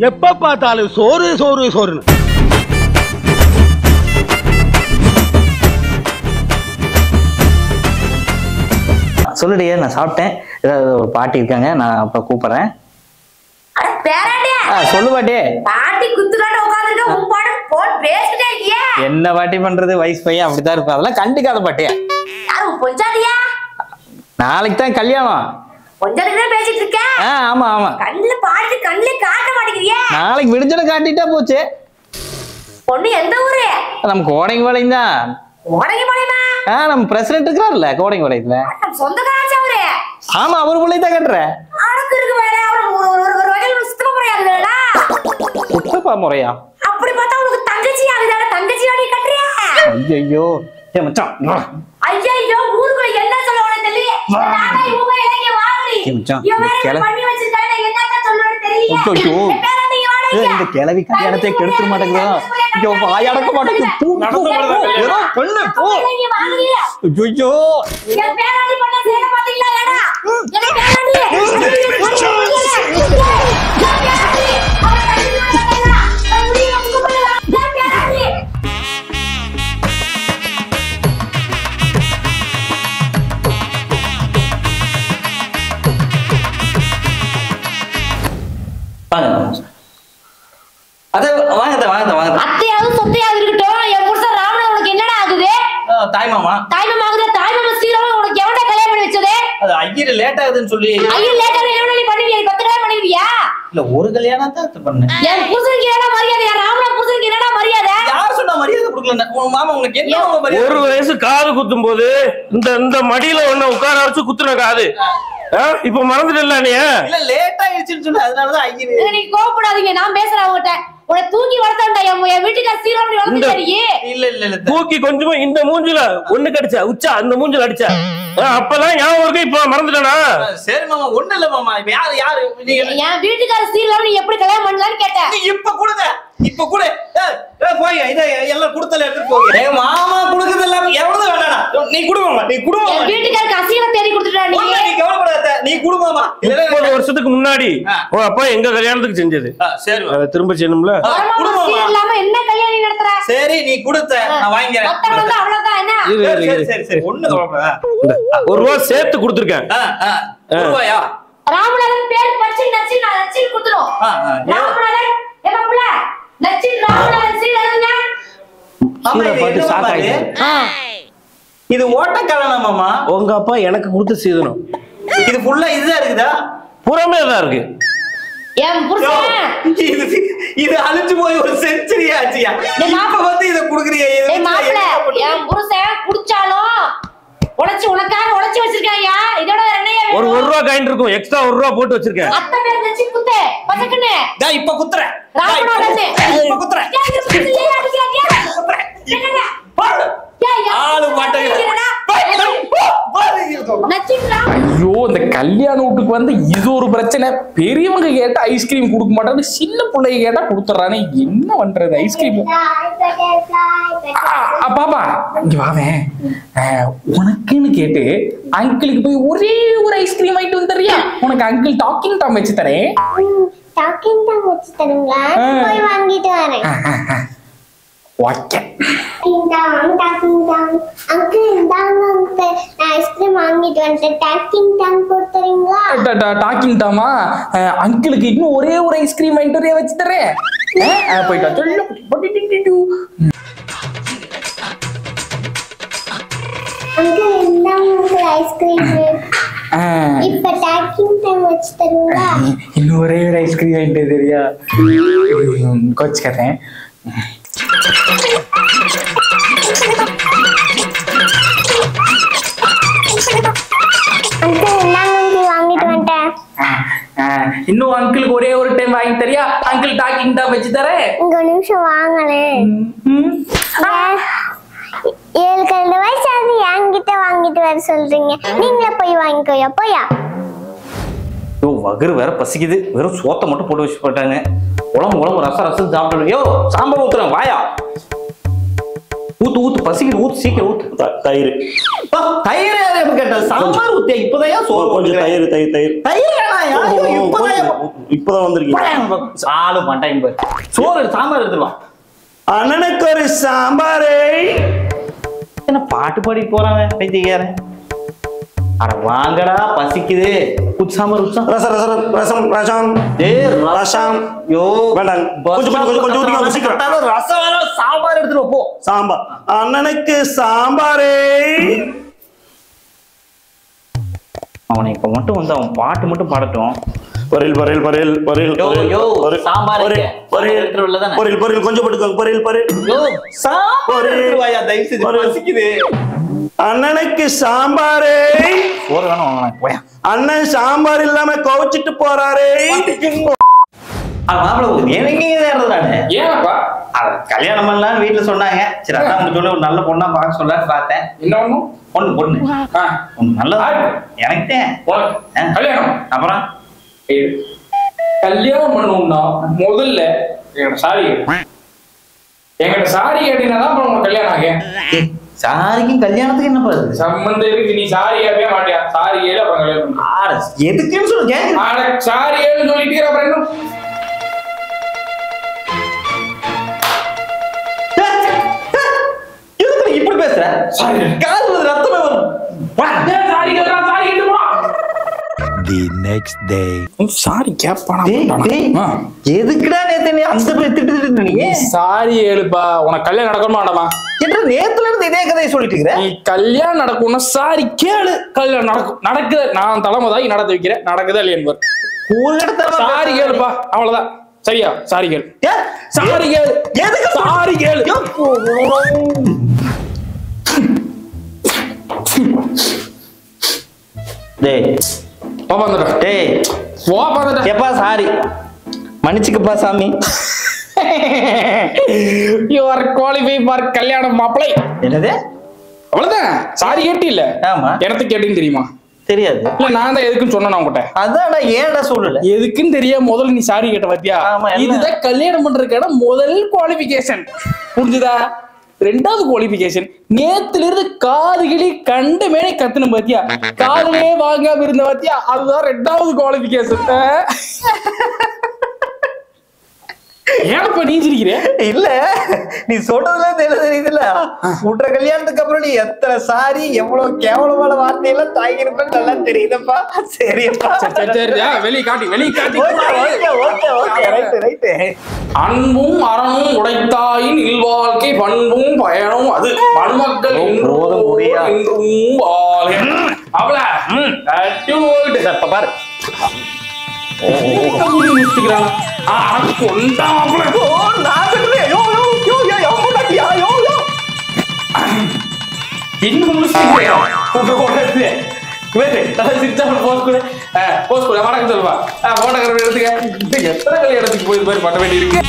எப்ப பார்த்தாலும் சோறு சோறு சோறுன்னு. சொல்லுடியே, நான் சாப்பிட்டேன். ஏதாவது ஒரு பாட்டி இருக்காங்க, நான் அப்ப கூப்பிடுறேன். சொல்லு பாட்டி. என்ன பாட்டி பண்றது, வயசு பையன் அப்படித்தான் இருப்பேன். அதெல்லாம் கண்டுக்காத பாட்டியா. நாளைக்கு தான் கல்யாணம். ஆமா ஆமா, நாளைக்கு விடுஞ்சல காட்டிட்டா போச்சு. நம்ம கோடைங்கபாளையம் தான். நம்ம பிரசிடென்ட் இருக்காருல்ல கோடைங்கபாளையத்துல. ஆமா, அவரு பிள்ளை தான் கட்டுறேன். முறையா அப்படி பார்த்தா உனக்கு தங்கச்சி ஆகுதால தங்கச்சி வாடி கட்டறியா? ஐயோ ஏ மச்சான், ஐயோ ஊருக்குள்ள என்ன சொல்லுவானே தெரியல. நானே இவங்க இளைய வாடி இவன் பண்ணி வச்சிருக்கானே, என்னத்த சொல்லுவானே தெரியல. ஐயோ இந்த கிழவி கல்யாணத்தை கெடுத்துற மாட்டேங்குதா? ஐயோ வாய் அடக்க மாட்டேங்குது. நடந்து போறதா பண்ணு போ. ஐயோ என் பேராடி பண்ண சேர பாத்தீங்களா? ஏடா என் பேராடி தாய்மாமா ஆகுது. தாய்மாமா ஸ்ரீராமன் உனக்கு எவன்டா கல்யாணம் பண்ணி வச்சதே? அது ஐயர் லேட் ஆகுதுன்னு சொல்லி. ஐயர் லேட் ஆகுது என்ன நீ பண்ணுவியா? 10 கல்யாணம் பண்ணிடுவியா? இல்ல ஒரு கல்யாணம் தான் பண்ணேன். என் புருஷனுக்கு என்னடா மரியாதை? யார் ராமனா புருஷனுக்கு என்னடா மரியாதை? யார் சொன்னா மரியாதை கொடுக்கல? உன் மாமா உங்களுக்கு என்ன மரியாதை? ஒரு வயசு காது குத்தும் போது இந்த மடியில ஒண்ணு உட்கார வச்சு குத்துன காது இப்ப மறந்துட்டல நீ? இல்ல லேட் ஆயிடுச்சுன்னு சொல்லி அதனால தான் ஐயர். நீ கோவப்படாதீங்க, நான் பேசுறேன் அவங்கட்ட. உன்னை தூக்கி வளர்த்தா என் வீட்டுக்கார சீராமணி வளர்த்துட்டாரு. இல்ல இல்ல இல்ல தூக்கி கொஞ்சமா இந்த மூஞ்சில ஒண்ணு கடிச்சா உச்சா அந்த மூஞ்சில அடிச்சா அப்பதான் ஞாபகம் இருக்கு. இப்ப மறந்துட்டானா? சரி மாமா, ஒண்ணு இல்ல மாமா. இப்ப யாரு என் வீட்டுக்கார சீராமணி எப்படி கல்யாணம் பண்ணலான்னு கேட்டேன். இப்ப கொடுங்க, இப்ப கூட போய் இத எல்லாம் கொடுத்தல எடுத்து போய். ஏ மாமா கொடுக்குது எல்லாம் எவ்வளவு வேணாடா? நீ குடுமாமா, நீ குடுமாமா. என் வீட்டுக்காரருக்கு அசிங்கமா தேடி கொடுத்துட்டா நீ. நீ கவலைப்படாத, நீ குடுமாமா. 30 வருஷத்துக்கு முன்னாடி ஓ அப்பா எங்க கல்யாணத்துக்கு செஞ்சது. சரி திரும்ப செய்யணும்ல. இல்லாம என்ன கல்யாணம் நடத்துற? சரி நீ கொடுத்த நான் வாங்கிக்கிறேன். மொத்தம் வந்து அவ்வளவுதான் என்ன? சரி சரி சரி ஒண்ணு கவலைப்படாத. ₹1 சேர்த்து கொடுத்திருக்கேன். ₹1 ராமநாதன் பேர் பச்சி நச்சி நான் நச்சி கொடுத்துறோம். ராமநாதன் ஏமா புள்ள நச்சி ராமநாதன் சீரங்க. அம்மா இது சாக்காய். இது ஓட்டக்கலனா மாமா? உங்க அப்பா எனக்கு கொடுத்த சீதனம். இது ஃபுல்லா இதுதான் இருக்குதா? புறமே தான் இருக்கு. என் புருஷன் இது அழிஞ்சு போய் ஒரு செஞ்சுரி ஆச்சியா. இப்ப வந்து இத குடுக்குறியே. ஏய் மாப்ள, என் புருஷன் குடிச்சாலும் உடைச்சு உனக்காக உடைச்சு வச்சிருக்காயா. இதோட என்னைய ஒரு ₹1 காயின் இருக்கும், எக்ஸ்ட்ரா ₹1 போட்டு வச்சிருக்கேன். அத்தை பேர் நச்சி குத்து பசக்கனே. டேய் இப்ப குத்துறேன். ராமநாதன் இப்ப குத்துறேன். ஏய் அடிக்கறியா? குத்துறேன். என்னங்க? போடு. ஆளு மாட்டேங்கடா. ஐயோ இந்த கல்யாண வீட்டுக்கு வந்து இது ஒரு பிரச்சனை. பெரியவங்க கேட்டா ஐஸ்கிரீம் கொடுக்க மாட்டாங்க, சின்ன பிள்ளைங்க கேட்டா கொடுத்துறானே. என்ன பண்றது? ஐஸ்கிரீம் பாப்பா இங்க வாவேன். உனக்குன்னு கேட்டு அங்கிளுக்கு போய் ஒரே ஒரு ஐஸ்கிரீம் வாங்கிட்டு வந்துறியா? உனக்கு அங்கிள் டாக்கிங் டாம் வச்சு தரேன். டாக்கிங் டாம் வச்சு தருங்களா? போய் வாங்கிட்டு வரேன். ஓகே. டாக்கிங் டாம் அங்கிள் இந்தாங்க அங்கிள், ஐஸ்கிரீம் வாங்கிட்டு வந்துட்டேன். டாக்கிங் டாம் கொடுத்துறீங்களா? டாக்கிங் டாமா? அங்கிளுக்கு இன்னும் ஒரே ஒரு ஐஸ்கிரீம் வாங்கிட்டு வச்சு தரேன். போயிட்டா சொல்லு. அங்கிள் இந்தாங்க அங்கிள் ஐஸ்கிரீம். இப்ப டாக்கிங் டாம் வச்சு தருங்களா? இன்னும் ஒரே ஒரு ஐஸ்கிரீம் வாங்கிட்டு தெரியா? கோச்சுக்கிறேன். இன்னும் அங்கிளுக்கு ஒரே ஒரு டைம் வாங்கி தரியா? அங்கிள் டாக்கிங் தான் வச்சு தரேன். ஒரு நிமிஷம் வாங்கலே. 7 வயசாவது என்கிட்ட வாங்கிட்டு வர சொல்றீங்க. நீங்களே போய் வாங்கிக்கோயா. போயா. வகுறு வேற பசிக்குது. வெறும் சோத்தை மட்டும் போட்டு வச்சு போட்டாங்க. உடம்பு ரசம் சாப்பிட்டு. யோ சாம்பார் ஊத்துறேன் வாயா. ஊத்து பசிக்குது ஊத்து சீக்கிரம் ஊத்து. தயிர். தயிர் எப்ப கேட்ட? சாம்பார் ஊத்தியா? இப்பதான் சோறு கொஞ்சம் தயிர் தயிர் தயிர் இப்பதான் வந்திருக்கீங்க. ஆளு மாட்டாங்க பாரு. சோறு சாம்பார் எடுத்துருவான். அண்ணனுக்கு ஒரு சாம்பாரே. என்ன பாட்டு பாடி போறாங்க பைத்தியக்காரன். அட வாங்கடா பசிக்குது. சாம்பார் ரசம் ரசம் ரசம் ரசம் ரசம். யோ வேண்டாம் கொஞ்சம் ஊத்திக்க சீக்கிரம். ரசம் வேணா சாம்பார் எடுத்துட்டு போ. சாம்பார். அண்ணனுக்கு சாம்பாரே. அவனை இப்ப மட்டும் வந்து அவன் பாட்டு மட்டும் பாடட்டும். பொரியல் பொரியல் பொரியல் பொரியல் சாம்பார் பொரியல் பொரியல் கொஞ்சம் போட்டுக்கோங்க. பொரியல் பொரியல் சாம்பார் தயவு செய்து பசிக்குது. அண்ணனுக்கு சாம்பாரே. சோறு வேணும். அண்ணன் சாம்பார் இல்லாம கோவிச்சிட்டு போறாரே. ஏன்ப்பா கல்யாணம் பண்ணலாம் வீட்டுல சொன்னாங்க. சரி அதான் சொல்லி ஒரு நல்ல பொண்ணா பார்க்க சொல்லலான்னு பார்த்தேன். இன்னொன்னு பொண்ணு பொண்ணு நல்லதா எனக்கு கல்யாணம். அப்புறம் கல்யாணம் பண்ணணும்னா முதல்ல என்கிட்ட சாரி கேட்டீங்கன்னா தான் உனக்கு கல்யாணம் ஆகும். சாரிக்கும் கல்யாணத்துக்கு என்ன பண்ணுது சம்பந்தம் இருக்கு? நீ சாரி கேட்கவே மாட்டியா? சாரி கேளு அப்புறம் கல்யாணம். எதுக்குன்னு சொல்லுங்க. சாரி கேளுன்னு சொல்லிட்டு அப்புறம் என்ன இப்படி பேசுற? காது ரத்தமே வரும். சாரி கேட்கறா சாரி கேட்டுமா. The next day. சாரி கேட்பானா? எதுக்குடா நேத்து நீ அந்த போய் திட்டு நீ? சாரி ஏழுப்பா. உனக்கு கல்யாணம் நடக்கணுமா வேண்டாமா? நேத்துல இருந்து இதே கதையை சொல்லிட்டு இருக்கிற. நீ கல்யாணம் நடக்கும்னா சாரி கேளு. கல்யாணம் நடக்கும். நடக்குது. நான் தலைமுதாகி நடத்த வைக்கிறேன். நடக்குதா இல்லையா? சாரி கேளுப்பா. அவ்வளவுதான். சரியா? சாரி கேளு. சாரி கேளு. எதுக்கு சாரி கேளு? டேய் பாப்பாந்துடா. டேய் பாப்பாந்துடா. எப்பா சாரி மன்னிச்சுக்கப்பா சாமி. You are qualified for கல்யாணம் மாப்பிளை. என்னது? அவ்வளவுதான். சாரி கேட்டி இல்ல? ஆமா. எனக்கு கேட்டீங்க தெரியுமா? தெரியாது. இல்ல நான் தான் எதுக்குன்னு சொன்னேன் உங்ககிட்ட. அதான் ஏன்டா சொல்லல? எதுக்குன்னு தெரியாம முதல்ல நீ சாரி கேட்ட பாத்தியா? இதுதான் கல்யாணம் பண்றதுக்கான முதல் குவாலிபிகேஷன். புரிஞ்சுதா? ரெண்டாவது குவாலிபிகேஷன் நேத்துல இருந்து காதுகளி கண்டு மேலே கத்துன பாத்தியா? காதுலே வாங்காம இருந்த பாத்தியா? அதுதான் ரெண்டாவது குவாலிபிகேஷன். ஏன்ப்பா நீ சிரிக்கிற? இல்ல நீ சொல்றதுல தெரியுதுல்ல. உன்ற கல்யாணத்துக்கு அப்புறம் நீ எத்தனை சாரி எவ்வளவு கேவலமான வார்த்தையெல்லாம் தாங்கிருப்பேன்னு நல்லா தெரியுதப்பா. சரிப்பா வெளியே காட்டி. அன்பும் அறனும் உடைத்தாயின் இல்வாழ்க்கை பண்பும் பயனும் அது மண்மக்கள் பாரு. எத்தனை கல்யாணத்துக்கு போய் பட்ட வேண்டி இருக்கு.